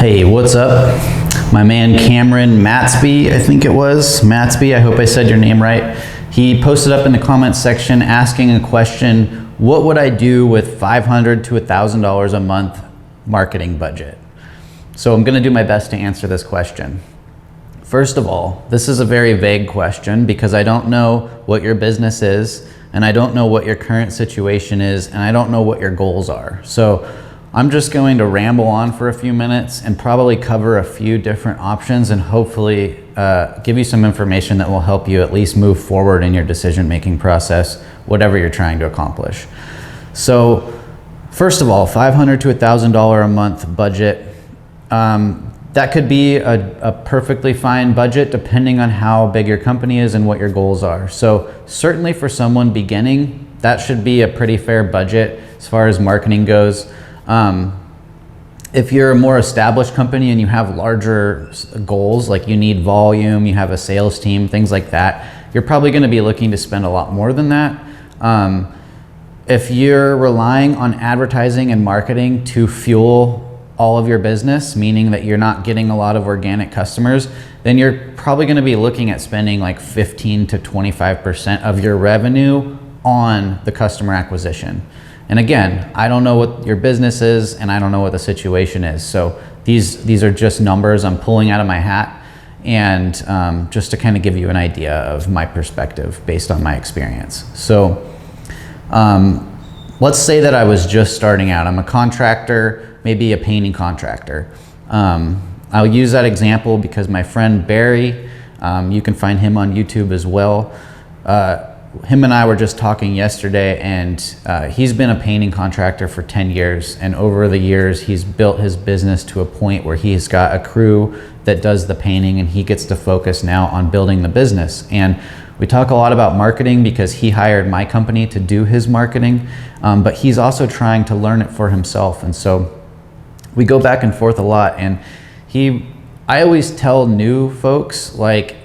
Hey, what's up? My man Cameron Matsby, I think it was. Matsby, I hope I said your name right. He posted up in the comments section asking a question, what would I do with $500 to $1,000 a month marketing budget? So I'm gonna do my best to answer this question. First of all, this is a very vague question because I don't know what your business is, and I don't know what your current situation is, and I don't know what your goals are. So I'm just going to ramble on for a few minutes and probably cover a few different options and hopefully give you some information that will help you at least move forward in your decision-making process, whatever you're trying to accomplish. So first of all, $500 to $1,000 a month budget. That could be a perfectly fine budget depending on how big your company is and what your goals are. So certainly for someone beginning, that should be a pretty fair budget as far as marketing goes. If you're a more established company and you have larger goals, like you need volume, you have a sales team, things like that, you're probably going to be looking to spend a lot more than that. If you're relying on advertising and marketing to fuel all of your business, meaning that you're not getting a lot of organic customers, then you're probably going to be looking at spending like 15 to 25% of your revenue on the customer acquisition. And again, I don't know what your business is and I don't know what the situation is. So these are just numbers I'm pulling out of my hat, and just to kind of give you an idea of my perspective based on my experience. So let's say that I was just starting out. I'm a contractor, maybe a painting contractor. I'll use that example because my friend Barry, you can find him on YouTube as well. Him and I were just talking yesterday, and he's been a painting contractor for 10 years. And over the years, he's built his business to a point where he's got a crew that does the painting, and he gets to focus now on building the business. And we talk a lot about marketing because he hired my company to do his marketing, but he's also trying to learn it for himself. And so we go back and forth a lot. And I always tell new folks, like,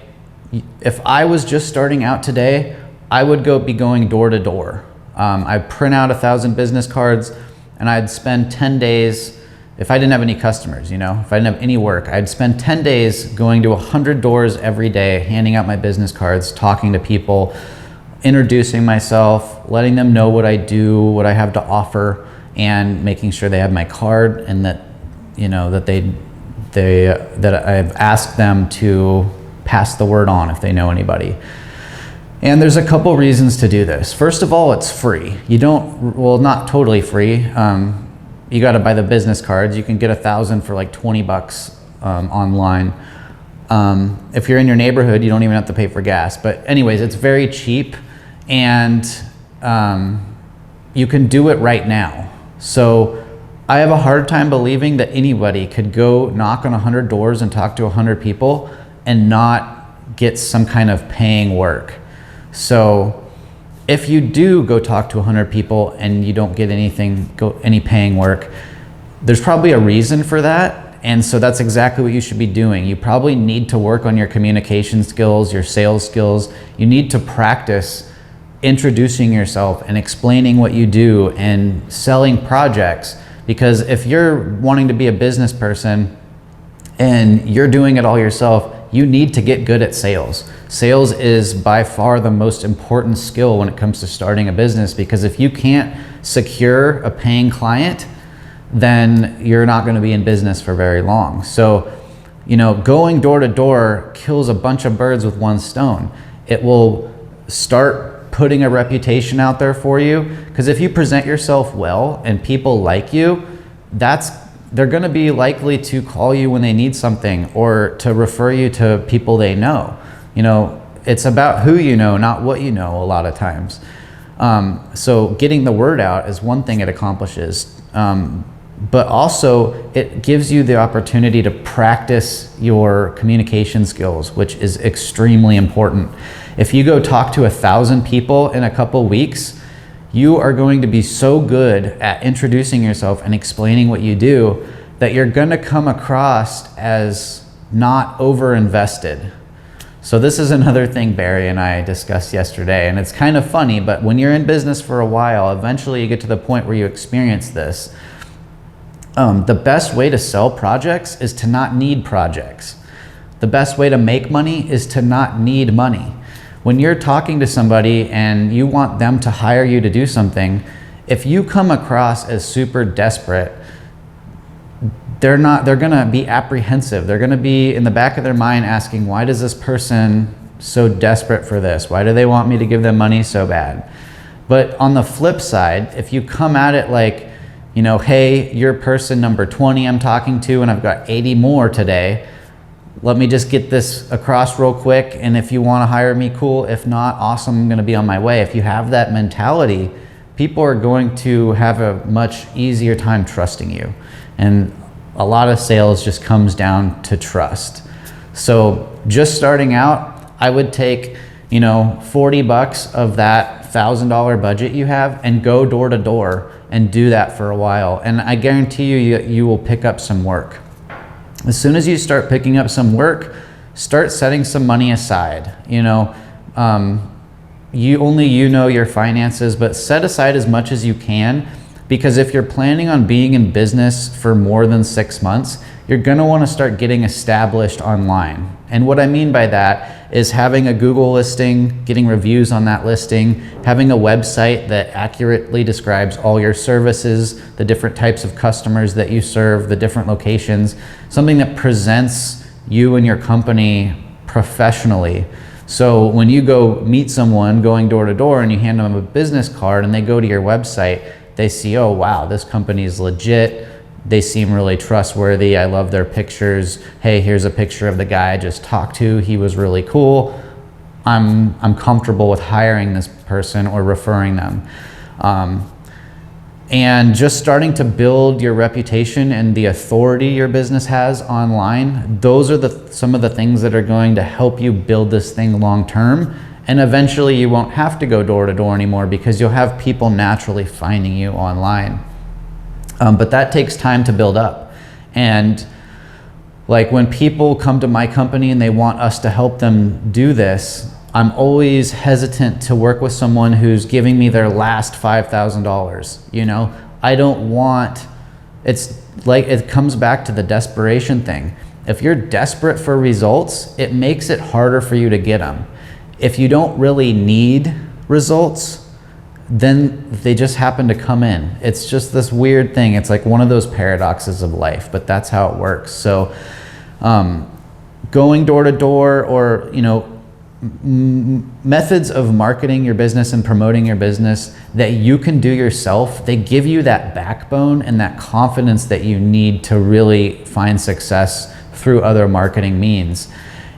if I was just starting out today, I would be going door to door. I'd print out 1,000 business cards, and I'd spend 10 days, if I didn't have any customers, if I didn't have any work, I'd spend 10 days going to 100 doors every day, handing out my business cards, talking to people, introducing myself, letting them know what I do, what I have to offer, and making sure they have my card, and that, that I've asked them to pass the word on if they know anybody. And there's a couple reasons to do this. First of all, it's free. Not totally free. You got to buy the business cards. You can get 1,000 for like 20 bucks online. If you're in your neighborhood, you don't even have to pay for gas. But anyways, it's very cheap, and you can do it right now. So I have a hard time believing that anybody could go knock on 100 doors and talk to 100 people and not get some kind of paying work. So if you do go talk to 100 people and you don't get any paying work, there's probably a reason for that. And so that's exactly what you should be doing. You probably need to work on your communication skills, your sales skills. You need to practice introducing yourself and explaining what you do and selling projects. Because if you're wanting to be a business person and you're doing it all yourself, you need to get good at sales. Sales is by far the most important skill when it comes to starting a business, because if you can't secure a paying client, then you're not going to be in business for very long. So, going door to door kills a bunch of birds with one stone. It will start putting a reputation out there for you, because if you present yourself well and people like you, they're going to be likely to call you when they need something or to refer you to people they know. It's about who you know, not what you know a lot of times. So getting the word out is one thing it accomplishes, but also it gives you the opportunity to practice your communication skills, which is extremely important. If you go talk to 1,000 people in a couple weeks, you are going to be so good at introducing yourself and explaining what you do that you're going to come across as not over-invested. So this is another thing Barry and I discussed yesterday, and it's kind of funny, but when you're in business for a while, eventually you get to the point where you experience this. The best way to sell projects is to not need projects. The best way to make money is to not need money. When you're talking to somebody and you want them to hire you to do something, if you come across as super desperate, they're gonna be apprehensive. They're gonna be in the back of their mind asking, why does this person so desperate for this? Why do they want me to give them money so bad? But on the flip side, if you come at it like, you know, hey, you're person number 20 I'm talking to and I've got 80 more today, let me just get this across real quick, and if you want to hire me, cool. If not, awesome, I'm going to be on my way. If you have that mentality, people are going to have a much easier time trusting you. And a lot of sales just comes down to trust. So just starting out, I would take, you know, 40 bucks of that $1,000 budget you have and go door to door and do that for a while. And I guarantee you will pick up some work. As soon as you start picking up some work, start setting some money aside. You know, you know your finances, but set aside as much as you can, because if you're planning on being in business for more than 6 months, you're gonna wanna start getting established online. And what I mean by that is having a Google listing, getting reviews on that listing, having a website that accurately describes all your services, the different types of customers that you serve, the different locations, something that presents you and your company professionally. So when you go meet someone going door to door and you hand them a business card and they go to your website, they see, oh wow, this company is legit. They seem really trustworthy. I love their pictures. Hey, here's a picture of the guy I just talked to. He was really cool. I'm comfortable with hiring this person or referring them. And just starting to build your reputation and the authority your business has online, those are some of the things that are going to help you build this thing long term. And eventually you won't have to go door to door anymore because you'll have people naturally finding you online. But that takes time to build up. And like when people come to my company and they want us to help them do this, I'm always hesitant to work with someone who's giving me their last $5,000. You know, I don't want, it's like, it comes back to the desperation thing. If you're desperate for results, it makes it harder for you to get them. If you don't really need results, then they just happen to come in. It's just this weird thing. It's like one of those paradoxes of life, but that's how it works. So going door to door, or, you know, methods of marketing your business and promoting your business that you can do yourself, they give you that backbone and that confidence that you need to really find success through other marketing means.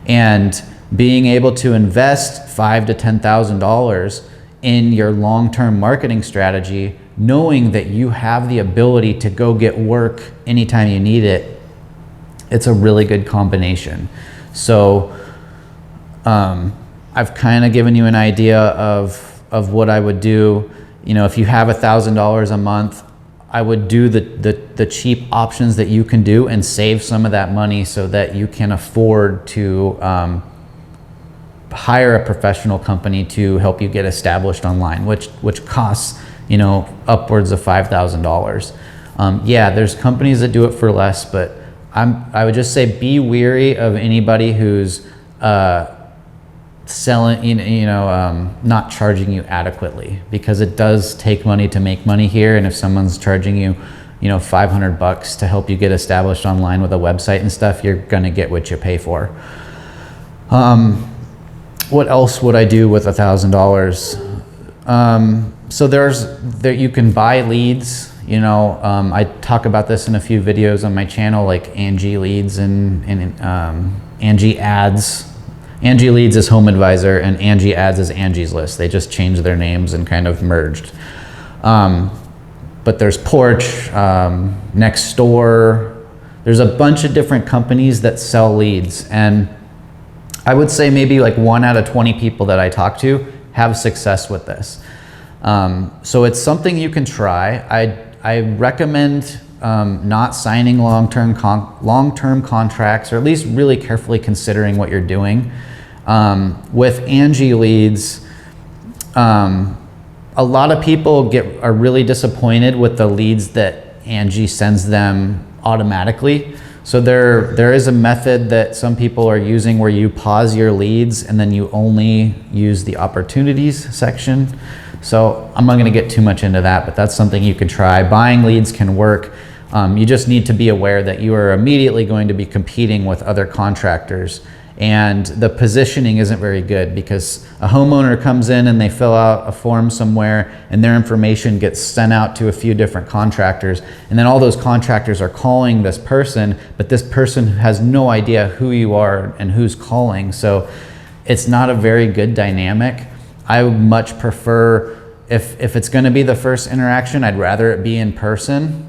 And being able to invest $5,000 to $10,000 in your long-term marketing strategy, knowing that you have the ability to go get work anytime you need it, it's a really good combination. So I've kind of given you an idea of what I would do. You know, if you have $1,000 a month, I would do the cheap options that you can do and save some of that money so that you can afford to hire a professional company to help you get established online, which costs, you know, upwards of $5,000. Yeah, there's companies that do it for less, but I would just say be weary of anybody who's selling, not charging you adequately, because it does take money to make money here. And if someone's charging you, $500 to help you get established online with a website and stuff, you're gonna get what you pay for. What else would I do with $1,000? So there you can buy leads. I talk about this in a few videos on my channel, like Angie Leads and Angie Ads. Angie Leads is Home Advisor and Angie Ads is Angie's List. They just changed their names and kind of merged. But there's Porch, Nextdoor. There's a bunch of different companies that sell leads, and I would say maybe like 1 out of 20 people that I talk to have success with this. So it's something you can try. I recommend not signing long-term contracts, or at least really carefully considering what you're doing. With Angie Leads, a lot of people are really disappointed with the leads that Angie sends them automatically. So there is a method that some people are using where you pause your leads and then you only use the opportunities section. So I'm not going to get too much into that, but that's something you could try. Buying leads can work. You just need to be aware that you are immediately going to be competing with other contractors, and the positioning isn't very good because a homeowner comes in and they fill out a form somewhere and their information gets sent out to a few different contractors, and then all those contractors are calling this person, but this person has no idea who you are and who's calling. So it's not a very good dynamic. I would much prefer, if it's going to be the first interaction, I'd rather it be in person.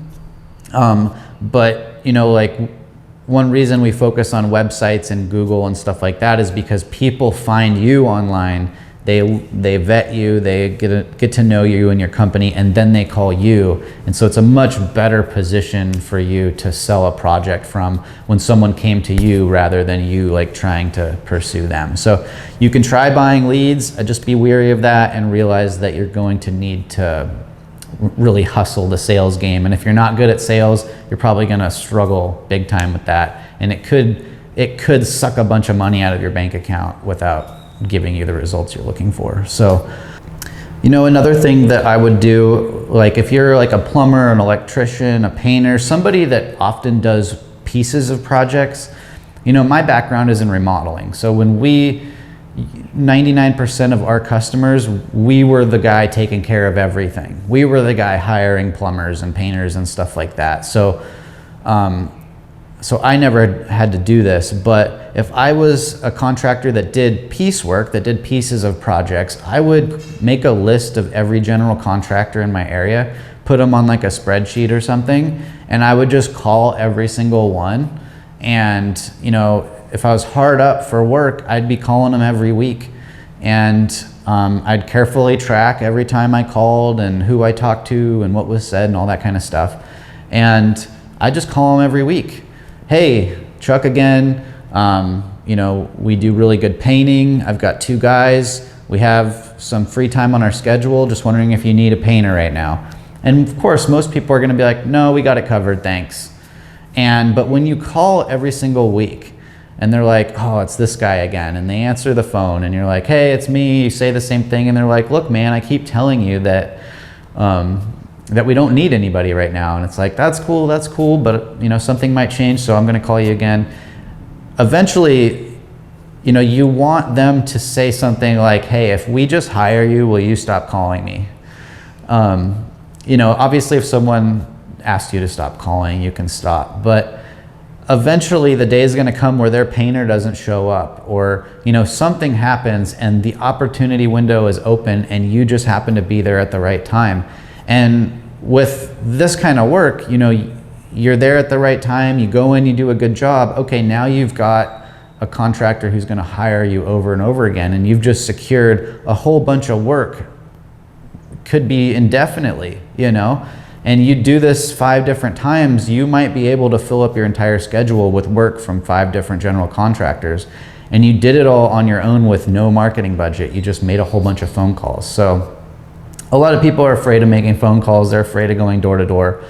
But you know, like, one reason we focus on websites and Google and stuff like that is because people find you online, they vet you, they get to know you and your company, and then they call you. And so it's a much better position for you to sell a project from when someone came to you rather than you like trying to pursue them. So you can try buying leads, just be wary of that and realize that you're going to need to really hustle the sales game. And if you're not good at sales, you're probably going to struggle big time with that. And it could suck a bunch of money out of your bank account without giving you the results you're looking for. So, you know, another thing that I would do, like if you're like a plumber, an electrician, a painter, somebody that often does pieces of projects, you know, my background is in remodeling. So when 99% of our customers, we were the guy taking care of everything. We were the guy hiring plumbers and painters and stuff like that. So I never had to do this, but if I was a contractor that did piecework, that did pieces of projects, I would make a list of every general contractor in my area, put them on like a spreadsheet or something, and I would just call every single one. And, you know, if I was hard up for work, I'd be calling them every week. And I'd carefully track every time I called and who I talked to and what was said and all that kind of stuff. And I just call them every week. Hey, Chuck again. You know, we do really good painting. I've got 2 guys. We have some free time on our schedule. Just wondering if you need a painter right now. And of course, most people are going to be like, no, we got it covered, thanks. But when you call every single week and they're like, oh, it's this guy again, and they answer the phone and you're like, hey, it's me, you say the same thing, and they're like, look, man, I keep telling you that that we don't need anybody right now. And it's like, that's cool, but you know, something might change, so I'm going to call you again. Eventually, you know, you want them to say something like, hey, if we just hire you, will you stop calling me? You know, obviously if someone asks you to stop calling, you can stop, but eventually the day is going to come where their painter doesn't show up, or, you know, something happens and the opportunity window is open and you just happen to be there at the right time. And with this kind of work, you know, you're there at the right time, you go in, you do a good job. Okay, now you've got a contractor who's going to hire you over and over again, and you've just secured a whole bunch of work. Could be indefinitely, you know. And you do this 5 different times, you might be able to fill up your entire schedule with work from 5 different general contractors. And you did it all on your own with no marketing budget. You just made a whole bunch of phone calls. So a lot of people are afraid of making phone calls. They're afraid of going door to door.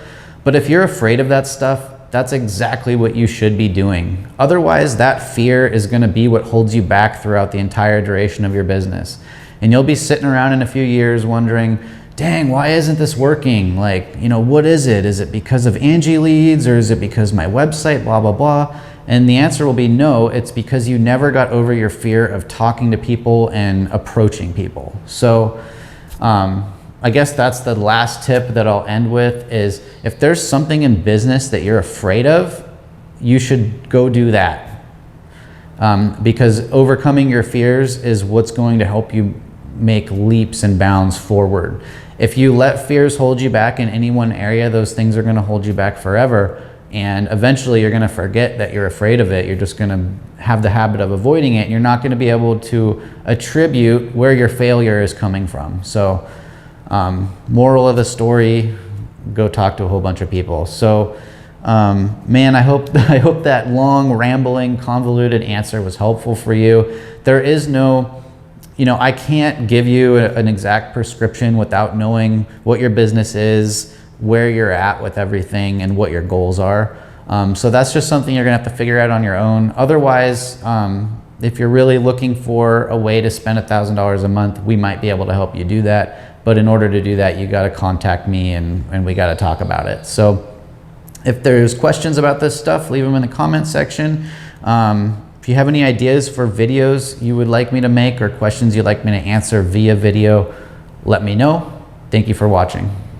But if you're afraid of that stuff, that's exactly what you should be doing. Otherwise, that fear is going to be what holds you back throughout the entire duration of your business. And you'll be sitting around in a few years wondering, dang, why isn't this working? Like, you know, what is it? Is it because of Angie leads, or is it because my website, blah, blah, blah? And the answer will be no, it's because you never got over your fear of talking to people and approaching people. So I guess that's the last tip that I'll end with is, if there's something in business that you're afraid of, you should go do that. Because overcoming your fears is what's going to help you make leaps and bounds forward. If you let fears hold you back in any one area, those things are going to hold you back forever. And eventually you're going to forget that you're afraid of it. You're just going to have the habit of avoiding it. And you're not going to be able to attribute where your failure is coming from. So moral of the story, go talk to a whole bunch of people. So man, I hope that long, rambling, convoluted answer was helpful for you. There is no, you know, I can't give you an exact prescription without knowing what your business is, where you're at with everything and what your goals are. So that's just something you're gonna have to figure out on your own. Otherwise, if you're really looking for a way to spend $1,000 a month, we might be able to help you do that. But in order to do that, you got to contact me and we got to talk about it. So if there's questions about this stuff, leave them in the comment section. If you have any ideas for videos you would like me to make or questions you'd like me to answer via video, let me know. Thank you for watching.